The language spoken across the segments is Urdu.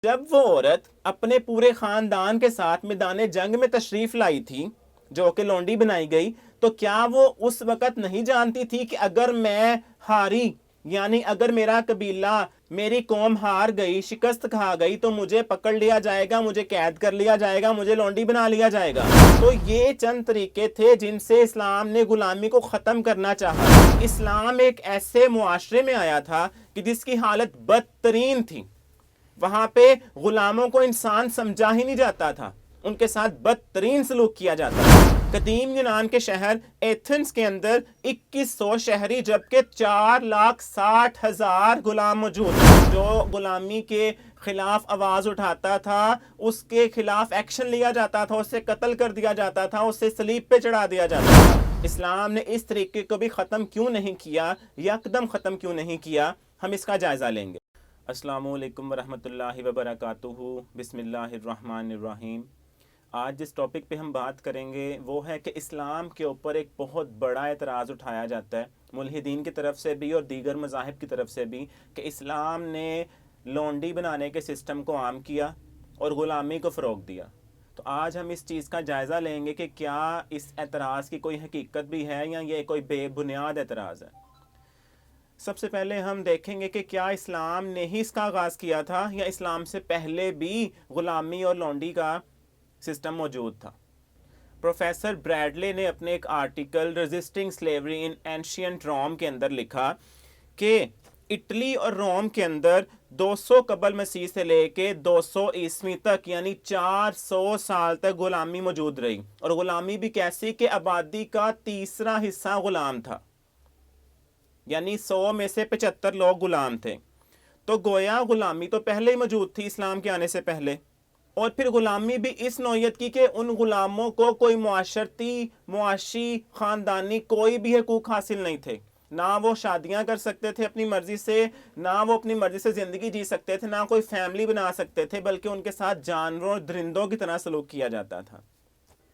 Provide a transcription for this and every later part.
جب وہ عورت اپنے پورے خاندان کے ساتھ میدان جنگ میں تشریف لائی تھی جو کہ لونڈی بنائی گئی، تو کیا وہ اس وقت نہیں جانتی تھی کہ اگر میں ہاری، یعنی اگر میرا قبیلہ، میری قوم ہار گئی، شکست کھا گئی، تو مجھے پکڑ لیا جائے گا، مجھے قید کر لیا جائے گا، مجھے لونڈی بنا لیا جائے گا؟ تو یہ چند طریقے تھے جن سے اسلام نے غلامی کو ختم کرنا چاہا۔ اسلام ایک ایسے معاشرے میں آیا تھا کہ جس کی حالت بدترین تھی۔ وہاں پہ غلاموں کو انسان سمجھا ہی نہیں جاتا تھا، ان کے ساتھ بدترین سلوک کیا جاتا تھا۔ قدیم یونان کے شہر ایتھنز کے اندر 2100 شہری جبکہ 4,60,000 غلام موجود تھے۔ جو غلامی کے خلاف آواز اٹھاتا تھا اس کے خلاف ایکشن لیا جاتا تھا، اسے قتل کر دیا جاتا تھا، اسے صلیب پہ چڑھا دیا جاتا تھا۔ اسلام نے اس طریقے کو بھی ختم کیوں نہیں کیا، یکدم ختم کیوں نہیں کیا، ہم اس کا جائزہ لیں گے۔ السلام علیکم ورحمۃ اللہ وبرکاتہ۔ بسم اللہ الرحمن الرحیم۔ آج جس ٹاپک پہ ہم بات کریں گے وہ ہے کہ اسلام کے اوپر ایک بہت بڑا اعتراض اٹھایا جاتا ہے ملحدین کی طرف سے بھی اور دیگر مذاہب کی طرف سے بھی، کہ اسلام نے لونڈی بنانے کے سسٹم کو عام کیا اور غلامی کو فروغ دیا۔ تو آج ہم اس چیز کا جائزہ لیں گے کہ کیا اس اعتراض کی کوئی حقیقت بھی ہے یا یہ کوئی بے بنیاد اعتراض ہے۔ سب سے پہلے ہم دیکھیں گے کہ کیا اسلام نے ہی اس کا آغاز کیا تھا یا اسلام سے پہلے بھی غلامی اور لونڈی کا سسٹم موجود تھا۔ پروفیسر بریڈلے نے اپنے ایک آرٹیکل ریزسٹنگ سلیوری ان اینشینٹ روم کے اندر لکھا کہ اٹلی اور روم کے اندر 200 قبل مسیح سے لے کے 200 عیسوی تک یعنی 400 سال تک غلامی موجود رہی، اور غلامی بھی کیسی کہ آبادی کا تیسرا حصہ غلام تھا، یعنی 100 میں سے 75 لوگ غلام تھے۔ تو گویا غلامی تو پہلے ہی موجود تھی اسلام کے آنے سے پہلے، اور پھر غلامی بھی اس نوعیت کی کہ ان غلاموں کو کوئی معاشرتی، معاشی، خاندانی کوئی بھی حقوق حاصل نہیں تھے۔ نہ وہ شادیاں کر سکتے تھے اپنی مرضی سے، نہ وہ اپنی مرضی سے زندگی جی سکتے تھے، نہ کوئی فیملی بنا سکتے تھے، بلکہ ان کے ساتھ جانوروں، درندوں کی طرح سلوک کیا جاتا تھا۔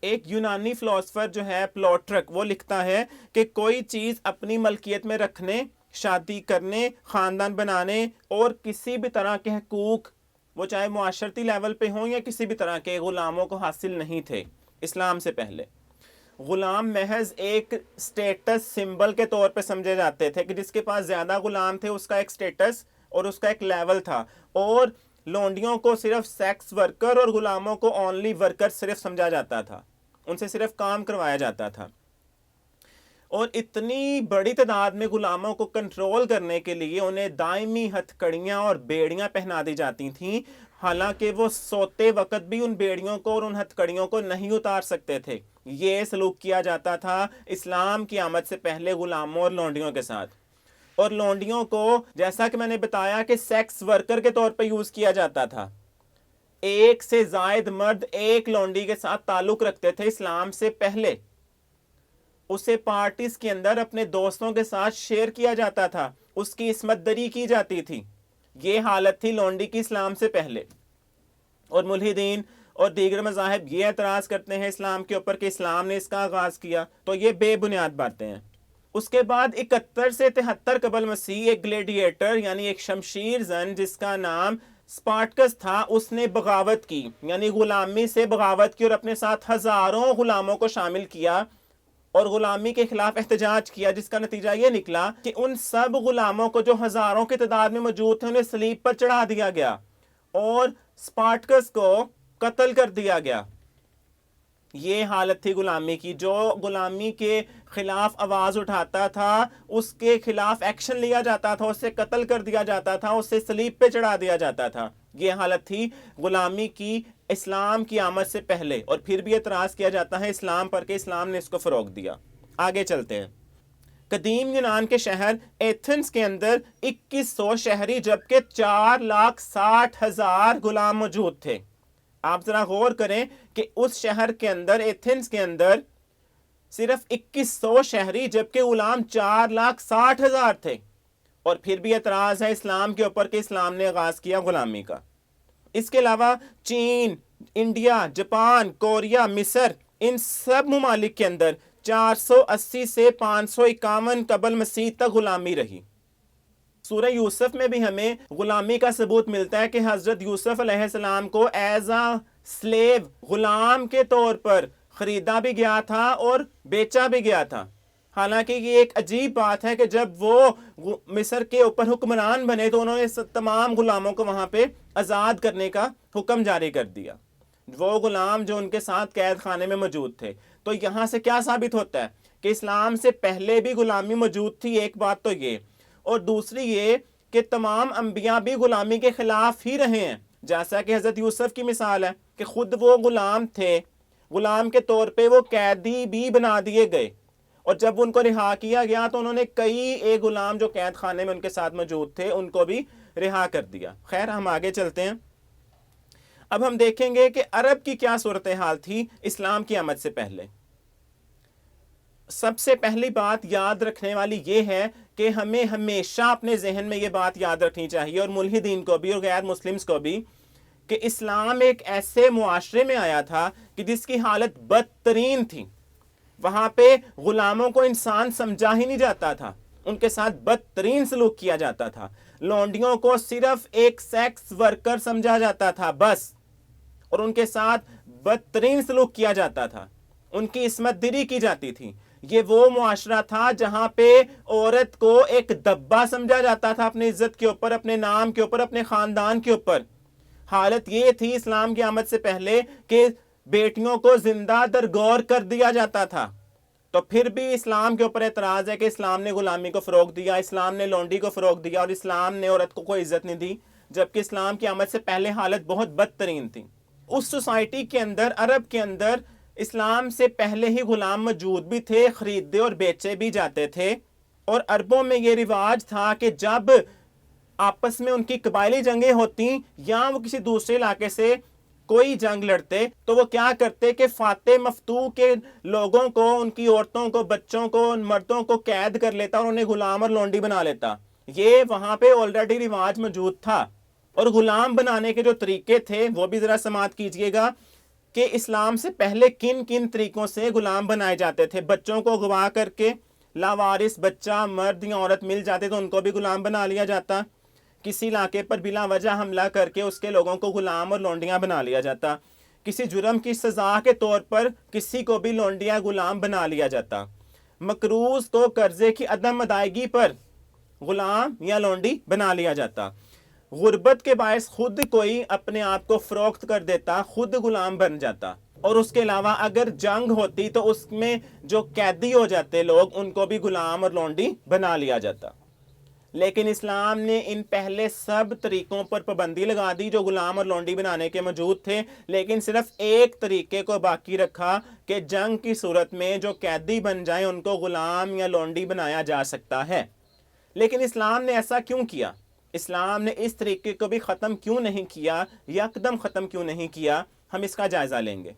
ایک یونانی فلسفر جو ہے پلوٹرک، وہ لکھتا ہے کہ کوئی چیز اپنی ملکیت میں رکھنے، شادی کرنے، خاندان بنانے اور کسی بھی طرح کے حقوق، وہ چاہے معاشرتی لیول پہ ہوں یا کسی بھی طرح کے، غلاموں کو حاصل نہیں تھے اسلام سے پہلے۔ غلام محض ایک سٹیٹس سمبل کے طور پہ سمجھے جاتے تھے کہ جس کے پاس زیادہ غلام تھے اس کا ایک سٹیٹس اور اس کا ایک لیول تھا، اور لونڈیوں کو صرف سیکس ورکر اور غلاموں کو اونلی ورکر صرف سمجھا جاتا تھا، ان سے صرف کام کروایا جاتا تھا۔ اور اتنی بڑی تعداد میں غلاموں کو کنٹرول کرنے کے لیے انہیں دائمی ہتھ کڑیاں اور بیڑیاں پہنا دی جاتی تھیں، حالانکہ وہ سوتے وقت بھی ان بیڑیوں کو اور ان ہتھ کڑیوں کو نہیں اتار سکتے تھے۔ یہ سلوک کیا جاتا تھا اسلام کی آمد سے پہلے غلاموں اور لونڈیوں کے ساتھ۔ اور لونڈیوں کو جیسا کہ میں نے بتایا کہ سیکس ورکر کے طور پہ یوز کیا جاتا تھا۔ ایک سے زائد مرد ایک لونڈی کے ساتھ تعلق رکھتے تھے اسلام سے پہلے، اسے پارٹیز کے اندر اپنے دوستوں کے ساتھ شیئر کیا جاتا تھا، اس کی عصمت دری کی جاتی تھی۔ یہ حالت تھی لونڈی کی اسلام سے پہلے۔ اور ملحدین اور دیگر مذاہب یہ اعتراض کرتے ہیں اسلام کے اوپر کہ اسلام نے اس کا آغاز کیا، تو یہ بے بنیاد باتیں ہیں۔ اس کے بعد 71 سے 73 قبل مسیح ایک گلیڈیٹر یعنی ایک شمشیر زن جس کا نام سپارٹکس تھا، اس نے بغاوت کی، یعنی غلامی سے بغاوت کی اور اپنے ساتھ ہزاروں غلاموں کو شامل کیا اور غلامی کے خلاف احتجاج کیا، جس کا نتیجہ یہ نکلا کہ ان سب غلاموں کو جو ہزاروں کی تعداد میں موجود تھے انہیں صلیب پر چڑھا دیا گیا اور سپارٹکس کو قتل کر دیا گیا۔ یہ حالت تھی غلامی کی۔ جو غلامی کے خلاف آواز اٹھاتا تھا اس کے خلاف ایکشن لیا جاتا تھا، اسے قتل کر دیا جاتا تھا، اسے صلیب پہ چڑھا دیا جاتا تھا۔ یہ حالت تھی غلامی کی اسلام کی آمد سے پہلے، اور پھر بھی اعتراض کیا جاتا ہے اسلام پر کہ اسلام نے اس کو فروغ دیا۔ آگے چلتے ہیں۔ قدیم یونان کے شہر ایتھنز کے اندر 2100 شہری جبکہ 4,60,000 غلام موجود تھے۔ آپ ذرا غور کریں کہ اس شہر کے اندر، ایتھنز کے اندر، صرف 2100 شہری جبکہ غلام 4,60,000 تھے، اور پھر بھی اعتراض ہے اسلام کے اوپر کہ اسلام نے آغاز کیا غلامی کا۔ اس کے علاوہ چین، انڈیا، جاپان، کوریا، مصر، ان سب ممالک کے اندر 480 سے 551 قبل مسیح تک غلامی رہی۔ سورہ یوسف میں بھی ہمیں غلامی کا ثبوت ملتا ہے کہ حضرت یوسف علیہ السلام کو ایز اے سلیو، غلام کے طور پر خریدا بھی گیا تھا اور بیچا بھی گیا تھا۔ حالانکہ یہ ایک عجیب بات ہے کہ جب وہ مصر کے اوپر حکمران بنے تو انہوں نے تمام غلاموں کو وہاں پہ آزاد کرنے کا حکم جاری کر دیا، وہ غلام جو ان کے ساتھ قید خانے میں موجود تھے۔ تو یہاں سے کیا ثابت ہوتا ہے کہ اسلام سے پہلے بھی غلامی موجود تھی، ایک بات تو یہ، اور دوسری یہ کہ تمام انبیاء بھی غلامی کے خلاف ہی رہے ہیں، جیسا کہ حضرت یوسف کی مثال ہے کہ خود وہ غلام تھے، غلام کے طور پہ وہ قیدی بھی بنا دیے گئے، اور جب ان کو رہا کیا گیا تو انہوں نے کئی ایک غلام جو قید خانے میں ان کے ساتھ موجود تھے ان کو بھی رہا کر دیا۔ خیر ہم آگے چلتے ہیں۔ اب ہم دیکھیں گے کہ عرب کی کیا صورتحال تھی اسلام کی آمد سے پہلے۔ سب سے پہلی بات یاد رکھنے والی یہ ہے کہ ہمیں ہمیشہ اپنے ذہن میں یہ بات یاد رکھنی چاہیے، اور ملحدین کو بھی اور غیر مسلمز کو بھی، کہ اسلام ایک ایسے معاشرے میں آیا تھا کہ جس کی حالت بدترین تھی۔ وہاں پہ غلاموں کو انسان سمجھا ہی نہیں جاتا تھا، ان کے ساتھ بدترین سلوک کیا جاتا تھا، لونڈیوں کو صرف ایک سیکس ورکر سمجھا جاتا تھا بس، اور ان کے ساتھ بدترین سلوک کیا جاتا تھا، ان کی عصمت دری کی جاتی تھی۔ یہ وہ معاشرہ تھا جہاں پہ عورت کو ایک دبا سمجھا جاتا تھا، اپنی عزت کے اوپر، اپنے نام کے اوپر، اپنے خاندان کے اوپر۔ حالت یہ تھی اسلام کی آمد سے پہلے کہ بیٹیوں کو زندہ درگور کر دیا جاتا تھا۔ تو پھر بھی اسلام کے اوپر اعتراض ہے کہ اسلام نے غلامی کو فروغ دیا، اسلام نے لونڈی کو فروغ دیا، اور اسلام نے عورت کو کوئی عزت نہیں دی، جبکہ اسلام کی آمد سے پہلے حالت بہت بدترین تھی۔ اس سوسائٹی کے اندر، عرب کے اندر، اسلام سے پہلے ہی غلام موجود بھی تھے، خریدے اور بیچے بھی جاتے تھے، اور عربوں میں یہ رواج تھا کہ جب آپس میں ان کی قبائلی جنگیں ہوتی یا وہ کسی دوسرے علاقے سے کوئی جنگ لڑتے تو وہ کیا کرتے کہ فاتح مفتوح کے لوگوں کو، ان کی عورتوں کو، بچوں کو، مردوں کو قید کر لیتا اور انہیں غلام اور لونڈی بنا لیتا۔ یہ وہاں پہ آلریڈی رواج موجود تھا، اور غلام بنانے کے جو طریقے تھے وہ بھی ذرا سماعت کیجئے گا کہ اسلام سے پہلے کن کن طریقوں سے غلام بنائے جاتے تھے۔ بچوں کو اغوا کر کے لاوارث بچہ، مرد یا عورت مل جاتے تو ان کو بھی غلام بنا لیا جاتا، کسی علاقے پر بلا وجہ حملہ کر کے اس کے لوگوں کو غلام اور لونڈیاں بنا لیا جاتا، کسی جرم کی سزا کے طور پر کسی کو بھی لونڈیاں غلام بنا لیا جاتا، مقروض تو قرضے کی عدم ادائیگی پر غلام یا لونڈی بنا لیا جاتا، غربت کے باعث خود کوئی اپنے آپ کو فروخت کر دیتا، خود غلام بن جاتا، اور اس کے علاوہ اگر جنگ ہوتی تو اس میں جو قیدی ہو جاتے لوگ ان کو بھی غلام اور لونڈی بنا لیا جاتا۔ لیکن اسلام نے ان پہلے سب طریقوں پر پابندی لگا دی جو غلام اور لونڈی بنانے کے موجود تھے، لیکن صرف ایک طریقے کو باقی رکھا کہ جنگ کی صورت میں جو قیدی بن جائیں ان کو غلام یا لونڈی بنایا جا سکتا ہے۔ لیکن اسلام نے ایسا کیوں کیا؟ اسلام نے اس طریقے کو بھی ختم کیوں نہیں کیا، یکدم ختم کیوں نہیں کیا؟ ہم اس کا جائزہ لیں گے۔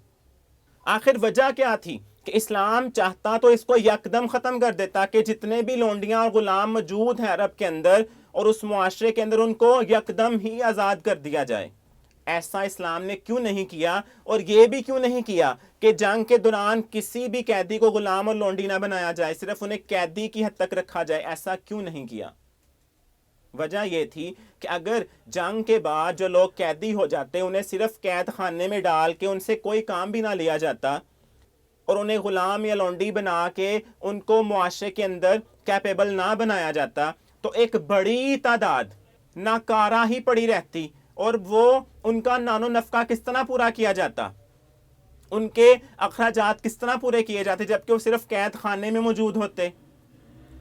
آخر وجہ کیا تھی کہ اسلام چاہتا تو اس کو یکدم ختم کر دیتا کہ جتنے بھی لونڈیاں اور غلام موجود ہیں عرب کے اندر اور اس معاشرے کے اندر ان کو یکدم ہی آزاد کر دیا جائے۔ ایسا اسلام نے کیوں نہیں کیا، اور یہ بھی کیوں نہیں کیا کہ جنگ کے دوران کسی بھی قیدی کو غلام اور لونڈی نہ بنایا جائے، صرف انہیں قیدی کی حد تک رکھا جائے؟ ایسا کیوں نہیں کیا؟ وجہ یہ تھی کہ اگر جنگ کے بعد جو لوگ قیدی ہو جاتے انہیں صرف قید خانے میں ڈال کے ان سے کوئی کام بھی نہ لیا جاتا اور انہیں غلام یا لونڈی بنا کے ان کو معاشرے کے اندر کیپیبل نہ بنایا جاتا تو ایک بڑی تعداد ناکارہ ہی پڑی رہتی، اور وہ ان کا نان و نفقہ کس طرح پورا کیا جاتا، ان کے اخراجات کس طرح پورے کیے جاتے جبکہ وہ صرف قید خانے میں موجود ہوتے؟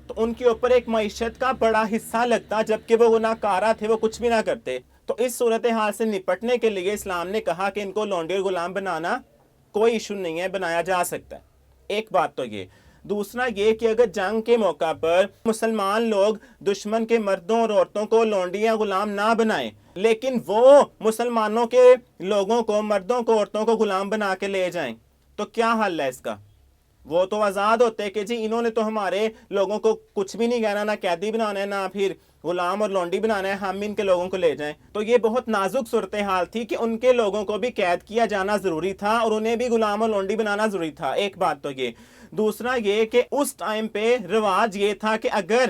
تو ان کے اوپر ایک معیشت کا بڑا حصہ لگتا جبکہ وہ گناہ کارہ تھے، وہ کچھ بھی نہ کرتے۔ تو اس صورتحال سے نپٹنے کے لیے اسلام نے کہا کہ ان کو لونڈی اور غلام بنانا کوئی ایشو نہیں ہے، بنایا جا سکتا ہے۔ ایک بات تو یہ۔ دوسرا یہ کہ اگر جنگ کے موقع پر مسلمان لوگ دشمن کے مردوں اور عورتوں کو لونڈی یا غلام نہ بنائیں، لیکن وہ مسلمانوں کے لوگوں کو، مردوں کو، عورتوں کو غلام بنا کے لے جائیں، تو کیا حل ہے اس کا؟ وہ تو آزاد ہوتے کہ جی انہوں نے تو ہمارے لوگوں کو کچھ بھی نہیں کہنا، نہ قیدی بنانا ہے نہ پھر غلام اور لونڈی بنانا ہے، ہم ان کے لوگوں کو لے جائیں۔ تو یہ بہت نازک صورتحال تھی کہ ان کے لوگوں کو بھی قید کیا جانا ضروری تھا اور انہیں بھی غلام اور لونڈی بنانا ضروری تھا۔ ایک بات تو یہ۔ دوسرا یہ کہ اس ٹائم پہ رواج یہ تھا کہ اگر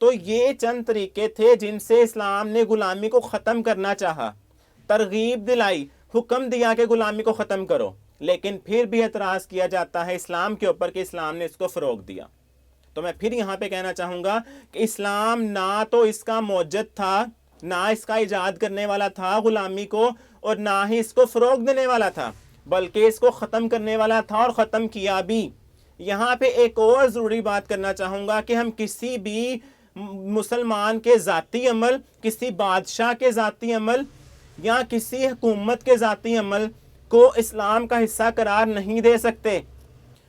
تو یہ چند طریقے تھے جن سے اسلام نے غلامی کو ختم کرنا چاہا، ترغیب دلائی، حکم دیا کہ غلامی کو ختم کرو، لیکن پھر بھی اعتراض کیا جاتا ہے اسلام کے اوپر کہ اسلام نے اس کو فروغ دیا۔ تو میں پھر یہاں پہ کہنا چاہوں گا کہ اسلام نہ تو اس کا موجد تھا، نہ اس کا ایجاد کرنے والا تھا غلامی کو، اور نہ ہی اس کو فروغ دینے والا تھا، بلکہ اس کو ختم کرنے والا تھا اور ختم کیا بھی۔ یہاں پہ ایک اور ضروری بات کرنا چاہوں گا کہ ہم کسی بھی مسلمان کے ذاتی عمل، کسی بادشاہ کے ذاتی عمل یا کسی حکومت کے ذاتی عمل کو اسلام کا حصہ قرار نہیں دے سکتے۔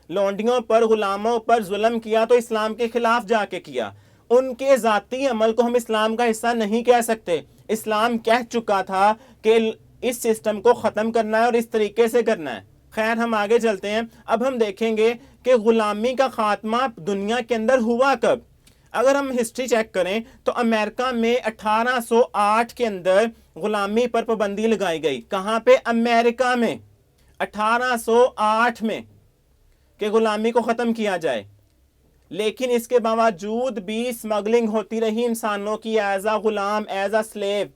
لونڈیوں پر، غلاموں پر ظلم کیا تو اسلام کے خلاف جا کے کیا، ان کے ذاتی عمل کو ہم اسلام کا حصہ نہیں کہہ سکتے۔ اسلام کہہ چکا تھا کہ اس سسٹم کو ختم کرنا ہے اور اس طریقے سے کرنا ہے۔ خیر ہم آگے چلتے ہیں۔ اب ہم دیکھیں گے کہ غلامی کا خاتمہ دنیا کے اندر ہوا کب۔ اگر ہم ہسٹری چیک کریں تو امریکہ میں 1808 کے اندر غلامی پر پابندی لگائی گئی۔ کہاں پہ؟ امریکہ میں 1808 میں، کہ غلامی کو ختم کیا جائے۔ لیکن اس کے باوجود بھی اسمگلنگ ہوتی رہی انسانوں کی as a Ghulam, as a sleeve.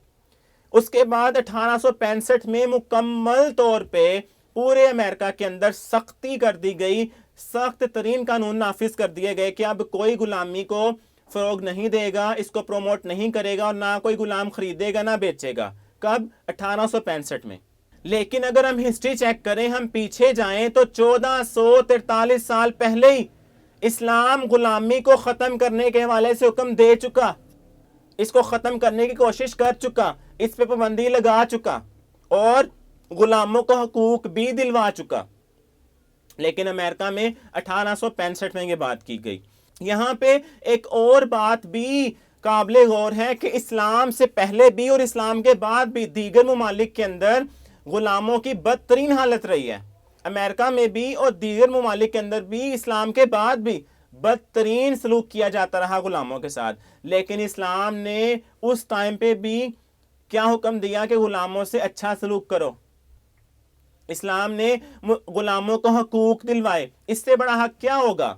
اس کے بعد 1865 میں مکمل طور پہ پورے امریکہ کے اندر سختی کر دی گئی، سخت ترین قانون نافذ کر دیے گئے کہ اب کوئی غلامی کو فروغ نہیں دے گا، اس کو پروموٹ نہیں کرے گا، اور نہ کوئی غلام خریدے گا نہ بیچے گا۔ کب؟ 1865 میں۔ لیکن اگر ہم ہسٹری چیک کریں، ہم پیچھے جائیں تو 1443 سال پہلے ہی اسلام غلامی کو ختم کرنے کے حوالے سے حکم دے چکا، اس کو ختم کرنے کی کوشش کر چکا، اس پہ پابندی لگا چکا اور غلاموں کو حقوق بھی دلوا چکا۔ لیکن امریکہ میں 1865 میں یہ بات کی گئی۔ یہاں پہ ایک اور بات بھی قابل غور ہے کہ اسلام سے پہلے بھی اور اسلام کے بعد بھی دیگر ممالک کے اندر غلاموں کی بدترین حالت رہی ہے۔ امریکہ میں بھی اور دیگر ممالک کے اندر بھی اسلام کے بعد بھی بدترین سلوک کیا جاتا رہا غلاموں کے ساتھ۔ لیکن اسلام نے اس ٹائم پہ بھی کیا حکم دیا کہ غلاموں سے اچھا سلوک کرو۔ اسلام نے غلاموں کو حقوق دلوائے۔ اس سے بڑا حق کیا ہوگا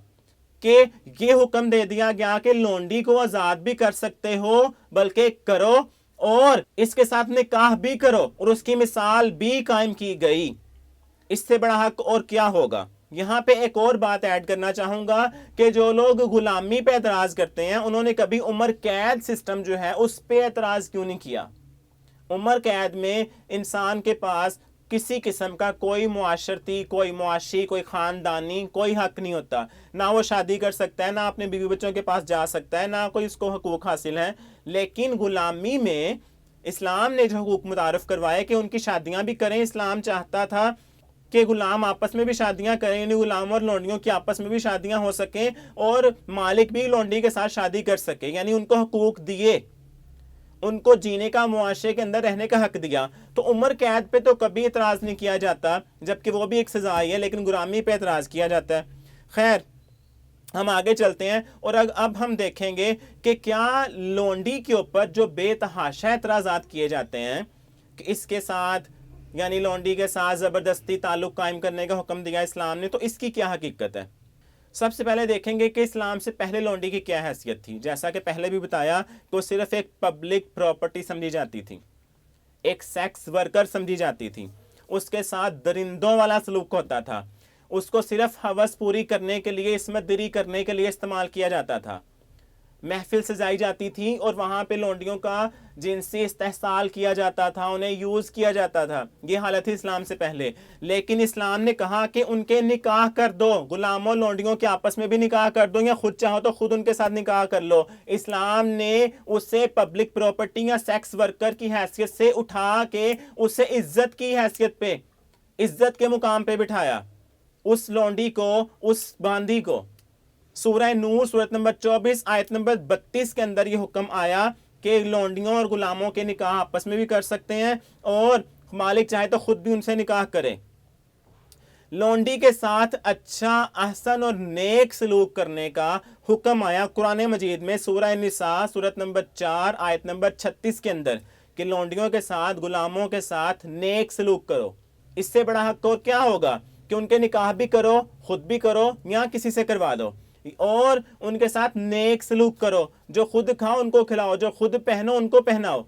کہ یہ حکم دے دیا گیا کہ لونڈی کو آزاد بھی کر سکتے ہو، بلکہ کرو، اور اس کے ساتھ نکاح بھی کرو، اور اس کی مثال بھی قائم کی گئی۔ اس سے بڑا حق اور کیا ہوگا؟ یہاں پہ ایک اور بات ایڈ کرنا چاہوں گا کہ جو لوگ غلامی پہ اعتراض کرتے ہیں انہوں نے کبھی عمر قید سسٹم جو ہے اس پہ اعتراض کیوں نہیں کیا؟ عمر قید میں انسان کے پاس کسی قسم کا کوئی معاشرتی، کوئی معاشی، کوئی خاندانی کوئی حق نہیں ہوتا۔ نہ وہ شادی کر سکتا ہے، نہ اپنے بیوی بچوں کے پاس جا سکتا ہے، نہ کوئی اس کو حقوق حاصل ہے۔ لیکن غلامی میں اسلام نے جو حقوق متعارف کروائے کہ ان کی شادیاں بھی کریں، اسلام چاہتا تھا کہ غلام آپس میں بھی شادیاں کریں، یعنی غلام اور لونڈیوں کی آپس میں بھی شادیاں ہو سکیں اور مالک بھی لونڈی کے ساتھ شادی کر سکے، یعنی ان کو حقوق دیے، ان کو جینے کا، معاشرے کے اندر رہنے کا حق دیا۔ تو عمر قید پہ تو کبھی اعتراض نہیں کیا جاتا، جبکہ وہ بھی ایک سزا ہی ہے، لیکن غلامی پہ اعتراض کیا جاتا ہے۔ خیر ہم آگے چلتے ہیں اور اب ہم دیکھیں گے کہ کیا لونڈی کے اوپر جو بے تحاشا اعتراضات کیے جاتے ہیں کہ اس کے ساتھ، یعنی لونڈی کے ساتھ زبردستی تعلق قائم کرنے کا حکم دیا اسلام نے، تو اس کی کیا حقیقت ہے؟ سب سے پہلے دیکھیں گے کہ اسلام سے پہلے لونڈی کی کیا حیثیت تھی۔ جیسا کہ پہلے بھی بتایا کہ وہ صرف ایک پبلک پراپرٹی سمجھی جاتی تھی، ایک سیکس ورکر سمجھی جاتی تھی، اس کے ساتھ درندوں والا سلوک ہوتا تھا، اس کو صرف ہوس پوری کرنے کے لیے، عصمت دری کرنے کے لیے استعمال کیا جاتا تھا۔ محفل سجائی جاتی تھی اور وہاں پہ لونڈیوں کا جنسی استحصال کیا جاتا تھا، انہیں یوز کیا جاتا تھا۔ یہ حالت تھی اسلام سے پہلے۔ لیکن اسلام نے کہا کہ ان کے نکاح کر دو، غلاموں لونڈیوں کے آپس میں بھی نکاح کر دو، یا خود چاہو تو خود ان کے ساتھ نکاح کر لو۔ اسلام نے اسے پبلک پراپرٹی یا سیکس ورکر کی حیثیت سے اٹھا کے اسے عزت کی حیثیت پہ، عزت کے مقام پہ بٹھایا، اس لونڈی کو، اس باندی کو۔ سورہ نور سورت نمبر 24 آیت نمبر 32 کے اندر یہ حکم آیا کہ لونڈیوں اور غلاموں کے نکاح آپس میں بھی کر سکتے ہیں، اور مالک چاہے تو خود بھی ان سے نکاح کرے۔ لونڈی کے ساتھ اچھا، احسن اور نیک سلوک کرنے کا حکم آیا قرآن مجید میں سورہ نساء سورت نمبر 4 آیت نمبر 36 کے اندر، کہ لونڈیوں کے ساتھ، غلاموں کے ساتھ نیک سلوک کرو۔ اس سے بڑا حق اور کیا ہوگا کہ ان کے نکاح بھی کرو، خود بھی کرو، یا کسی سے کروا دو۔ اور ان کے ساتھ نیک سلوک کرو، جو خود کھاؤ ان کو کھلاؤ، جو خود پہنو ان کو پہناؤ،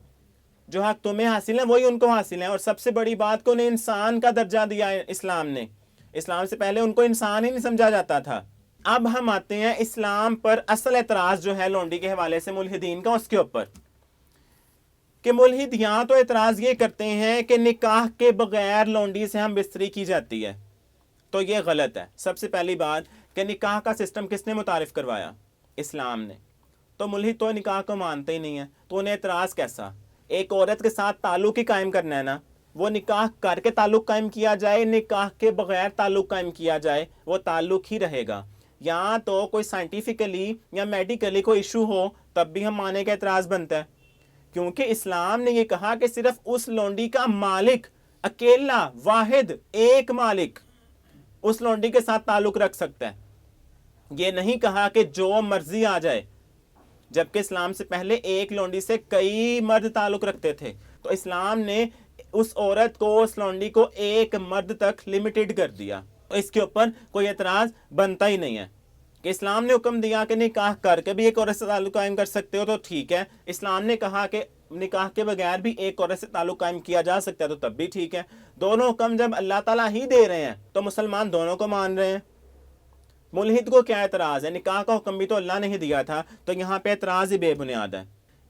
جو حق تمہیں حاصل ہے وہی ان کو حاصل ہے۔ اور سب سے بڑی بات کہ انہیں انسان کا درجہ دیا ہے اسلام نے، اسلام سے پہلے ان کو انسان ہی نہیں سمجھا جاتا تھا۔ اب ہم آتے ہیں اسلام پر اصل اعتراض جو ہے لونڈی کے حوالے سے ملحدین کا، اس کے اوپر کہ ملحد یہاں تو اعتراض یہ کرتے ہیں کہ نکاح کے بغیر لونڈی سے ہم بستری کی جاتی ہے، تو یہ غلط ہے۔ سب سے پہلی بات کہ نکاح کا سسٹم کس نے متعارف کروایا؟ اسلام نے۔ تو ملحد تو نکاح کو مانتے ہی نہیں ہے، تو انہیں اعتراض کیسا؟ ایک عورت کے ساتھ تعلق ہی قائم کرنا ہے نا، وہ نکاح کر کے تعلق قائم کیا جائے، نکاح کے بغیر تعلق قائم کیا جائے، وہ تعلق ہی رہے گا۔ یہاں تو کوئی سائنٹیفکلی یا میڈیکلی کوئی ایشو ہو تب بھی ہم مانے کا اعتراض بنتا ہے، کیونکہ اسلام نے یہ کہا کہ صرف اس لونڈی کا مالک، اکیلا واحد ایک مالک اس لونڈی کے ساتھ تعلق رکھ سکتا ہے۔ یہ نہیں کہا کہ جو مرضی آ جائے، جبکہ اسلام سے پہلے ایک لونڈی سے کئی مرد تعلق رکھتے تھے، تو اسلام نے اس عورت کو، اس لونڈی کو ایک مرد تک لمیٹڈ کر دیا۔ تو اس کے اوپر کوئی اعتراض بنتا ہی نہیں ہے کہ اسلام نے حکم دیا کہ نکاح کر کے بھی ایک عورت سے تعلق قائم کر سکتے ہو تو ٹھیک ہے، اسلام نے کہا کہ نکاح کے بغیر بھی ایک عورت سے تعلق قائم کیا جا سکتا ہے تو تب بھی ٹھیک ہے۔ دونوں حکم جب اللہ تعالیٰ ہی دے رہے ہیں تو مسلمان دونوں کو مان رہے ہیں۔ ملحد کو کیا اعتراض ہے؟ نکاح کا حکم بھی تو اللہ نے ہی دیا تھا، تو یہاں پہ اعتراض ہی بے بنیاد ہے۔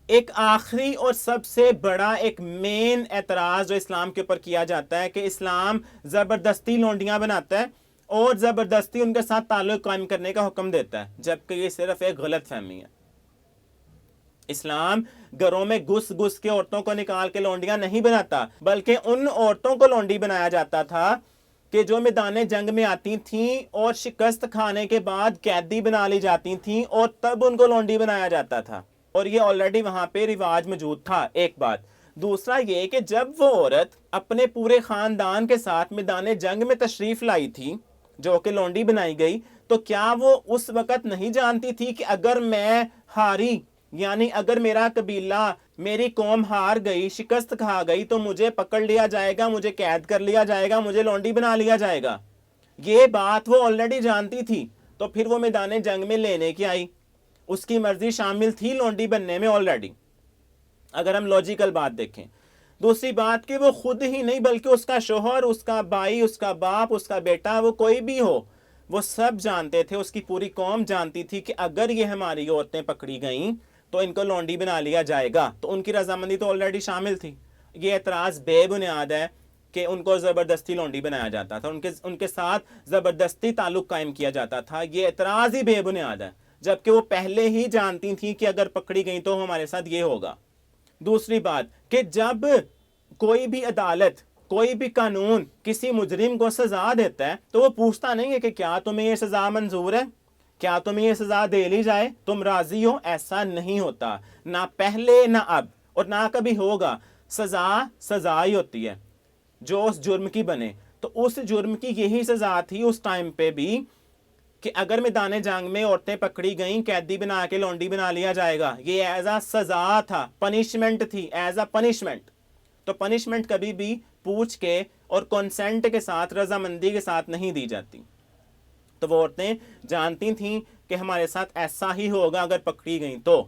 ایک آخری اور سب سے بڑا ایک مین اعتراض جو اسلام کے اوپر کیا جاتا ہے کہ اسلام زبردستی لونڈیاں بناتا ہے اور زبردستی ان کے ساتھ تعلق قائم کرنے کا حکم دیتا ہے، جبکہ یہ صرف ایک غلط فہمی ہے۔ اسلام گھروں میں گھس گھس کے عورتوں کو نکال کے لونڈیاں نہیں بناتا، بلکہ ان عورتوں کو لونڈی بنایا جاتا تھا کہ جو میدان جنگ میں آتی تھیں اور شکست کھانے کے بعد قیدی بنا لی جاتی تھیں، اور تب ان کو لونڈی بنایا جاتا تھا، اور یہ آلریڈی وہاں پہ رواج موجود تھا۔ ایک بات۔ دوسرا یہ کہ جب وہ عورت اپنے پورے خاندان کے ساتھ میدان جنگ میں تشریف لائی تھی، جو کہ لونڈی بنائی گئی، تو کیا وہ اس وقت نہیں جانتی تھی کہ اگر میں ہاری، یعنی اگر میرا قبیلہ، میری قوم ہار گئی، شکست کھا گئی، تو مجھے پکڑ لیا جائے گا، مجھے قید کر لیا جائے گا، مجھے لونڈی بنا لیا جائے گا؟ یہ بات وہ آلریڈی جانتی تھی، تو پھر وہ میدان جنگ میں لینے کی آئی؟ اس کی مرضی شامل تھی لونڈی بننے میں آلریڈی، اگر ہم لاجیکل بات دیکھیں۔ دوسری بات کہ وہ خود ہی نہیں بلکہ اس کا شوہر، اس کا بھائی، اس کا باپ، اس کا بیٹا، وہ کوئی بھی ہو، وہ سب جانتے تھے، اس کی پوری قوم جانتی تھی کہ اگر یہ ہماری عورتیں پکڑی گئیں تو ان کو لونڈی بنا لیا جائے گا، تو ان کی رضامندی تو آلریڈی شامل تھی۔ یہ اعتراض بے بنیاد ہے کہ ان کو زبردستی لونڈی بنایا جاتا تھا، ان کے ساتھ زبردستی تعلق قائم کیا جاتا تھا، یہ اعتراض ہی بے بنیاد ہے، جبکہ وہ پہلے ہی جانتی تھیں کہ اگر پکڑی گئیں تو ہمارے ساتھ یہ ہوگا۔ دوسری بات کہ جب کوئی بھی عدالت، کوئی بھی قانون کسی مجرم کو سزا دیتا ہے تو وہ پوچھتا نہیں ہے کہ کیا تمہیں یہ سزا منظور ہے، کیا تمہیں یہ سزا دے لی جائے، تم راضی ہو؟ ایسا نہیں ہوتا، نہ پہلے نہ اب، اور نہ کبھی ہوگا۔ سزا ہی ہوتی ہے جو اس جرم کی بنے۔ تو اس جرم کی یہی سزا تھی اس ٹائم پہ بھی کہ اگر میدان جنگ میں عورتیں پکڑی گئیں، قیدی بنا کے لونڈی بنا لیا جائے گا، یہ ایز اے سزا تھا، پنشمنٹ تھی، ایز اے پنشمنٹ۔ تو پنشمنٹ کبھی بھی پوچھ کے اور کنسنٹ کے ساتھ، رضامندی کے ساتھ نہیں دی جاتی۔ تو وہ عورتیں جانتی تھیں کہ ہمارے ساتھ ایسا ہی ہوگا اگر پکڑی گئیں تو،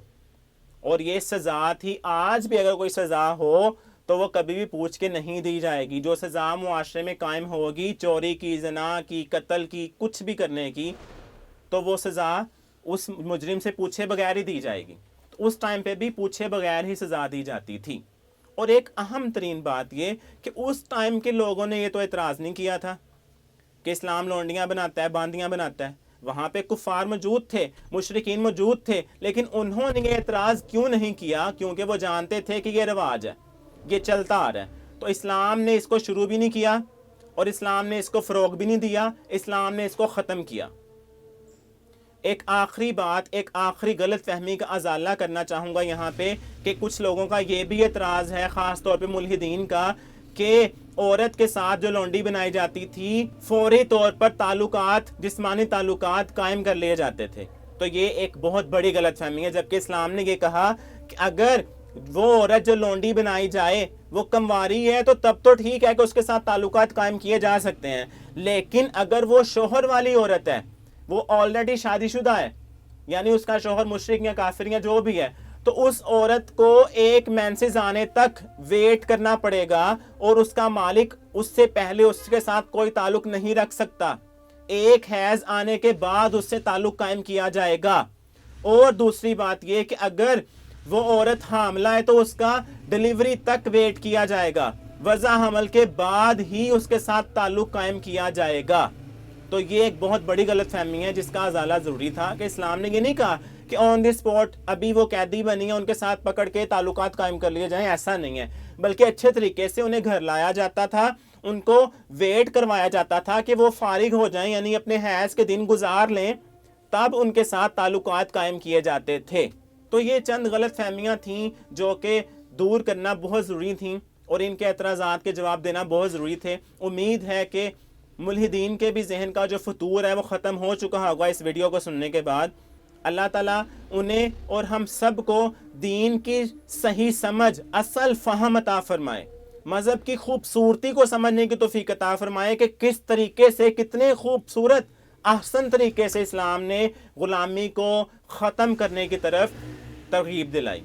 اور یہ سزا تھی۔ آج بھی اگر کوئی سزا ہو تو وہ کبھی بھی پوچھ کے نہیں دی جائے گی۔ جو سزا معاشرے میں قائم ہوگی چوری کی، زنا کی، قتل کی، کچھ بھی کرنے کی، تو وہ سزا اس مجرم سے پوچھے بغیر ہی دی جائے گی۔ تو اس ٹائم پہ بھی پوچھے بغیر ہی سزا دی جاتی تھی۔ اور ایک اہم ترین بات یہ کہ اس ٹائم کے لوگوں نے یہ تو اعتراض نہیں کیا تھا کہ اسلام لونڈیاں بناتا ہے، باندیاں بناتا ہے۔ وہاں پہ کفار موجود تھے، مشرکین موجود تھے، لیکن انہوں نے یہ اعتراض کیوں نہیں کیا؟ کیونکہ وہ جانتے تھے کہ یہ رواج ہے، یہ چلتا آ رہا ہے۔ تو اسلام نے اس کو شروع بھی نہیں کیا اور اسلام نے اس کو فروغ بھی نہیں دیا، اسلام نے اس کو ختم کیا۔ ایک آخری بات، ایک آخری غلط فہمی کا ازالہ کرنا چاہوں گا یہاں پہ کہ کچھ لوگوں کا یہ بھی اعتراض ہے، خاص طور پہ ملحدین کا، کہ عورت کے ساتھ جو لونڈی بنائی جاتی تھی فوری طور پر تعلقات، جسمانی تعلقات قائم کر لیے جاتے تھے۔ تو یہ ایک بہت بڑی غلط فہمی ہے، جبکہ اسلام نے یہ کہا کہ اگر وہ عورت جو لونڈی بنائی جائے وہ کمواری ہے تو تب تو ٹھیک ہے کہ اس کے ساتھ تعلقات قائم کیے جا سکتے ہیں، لیکن اگر وہ شوہر والی عورت ہے، وہ آلریڈی شادی شدہ ہے، یعنی اس کا شوہر مشرک یا کافر یا جو بھی ہے، تو اس عورت کو ایک مینسز آنے تک ویٹ کرنا پڑے گا، اور اس کا مالک اس سے پہلے اس کے ساتھ کوئی تعلق نہیں رکھ سکتا۔ ایک حیض آنے کے بعد اس سے تعلق قائم کیا جائے گا۔ اور دوسری بات یہ کہ اگر وہ عورت حاملہ ہے تو اس کا ڈیلیوری تک ویٹ کیا جائے گا، وضع حمل کے بعد ہی اس کے ساتھ تعلق قائم کیا جائے گا۔ تو یہ ایک بہت بڑی غلط فہمی ہے جس کا ازالہ ضروری تھا، کہ اسلام نے یہ نہیں کہا کہ آن دی اسپاٹ ابھی وہ قیدی بنی ہیں ان کے ساتھ پکڑ کے تعلقات قائم کر لیے جائیں، ایسا نہیں ہے، بلکہ اچھے طریقے سے انہیں گھر لایا جاتا تھا، ان کو ویٹ کروایا جاتا تھا کہ وہ فارغ ہو جائیں، یعنی اپنے حیض کے دن گزار لیں، تب ان کے ساتھ تعلقات قائم کیے جاتے تھے۔ تو یہ چند غلط فہمیاں تھیں جو کہ دور کرنا بہت ضروری تھیں، اور ان کے اعتراضات کے جواب دینا بہت ضروری تھے۔ امید ہے کہ ملحدین کے بھی ذہن کا جو فتور ہے وہ ختم ہو چکا ہوگا اس ویڈیو کو سننے کے بعد۔ اللہ تعالیٰ انہیں اور ہم سب کو دین کی صحیح سمجھ، اصل فہم عطا فرمائے، مذہب کی خوبصورتی کو سمجھنے کی توفیق عطا فرمائے کہ کس طریقے سے، کتنے خوبصورت احسن طریقے سے اسلام نے غلامی کو ختم کرنے کی طرف ترغیب دلائی۔